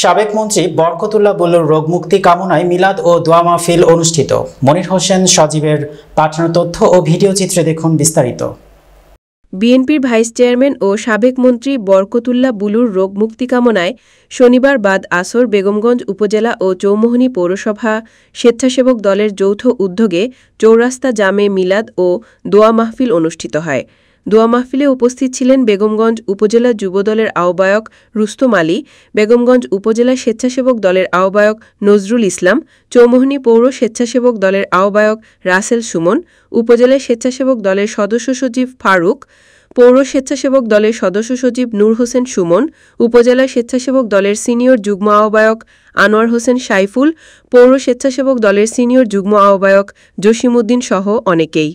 সাবেক মন্ত্রী বরকতুল্লাহ বুলুর রোগমুক্তি কামনায় মিলাদ ও দোয়া মাহফিল অনুষ্ঠিত। মনির হোসেন সজীবের পাঠানো তথ্য ও ভিডিও চিত্রে দেখুন বিস্তারিত। বিএনপির ভাইস চেয়ারম্যান ও সাবেক মন্ত্রী বরকতুল্লাহ বুলুর রোগমুক্তি কামনায় শনিবার বাদ আসর বেগমগঞ্জ উপজেলা ও চৌমুহনী পৌরসভা স্বেচ্ছাসেবক দলের যৌথ উদ্যোগে চৌরাস্তা জামে মিলাদ ও দোয়া মাহফিল অনুষ্ঠিত হয়। দোয়া মাহফিলে উপস্থিত ছিলেন বেগমগঞ্জ উপজেলা যুবদলের আহ্বায়ক রুস্তম আলী, বেগমগঞ্জ উপজেলা স্বেচ্ছাসেবক দলের আহ্বায়ক নজরুল ইসলাম, চৌমুহনী পৌর স্বেচ্ছাসেবক দলের আহ্বায়ক রাসেল সুমন, উপজেলা স্বেচ্ছাসেবক দলের সদস্য সচিব ফারুক, পৌর স্বেচ্ছাসেবক দলের সদস্য সচিব নূর হোসেন সুমন, উপজেলা স্বেচ্ছাসেবক দলের সিনিয়র যুগ্ম আহ্বায়ক আনোয়ার হোসেন সাইফুল, পৌর স্বেচ্ছাসেবক দলের সিনিয়র যুগ্ম আহ্বায়ক জসিমউদ্দিন সহ অনেকেই।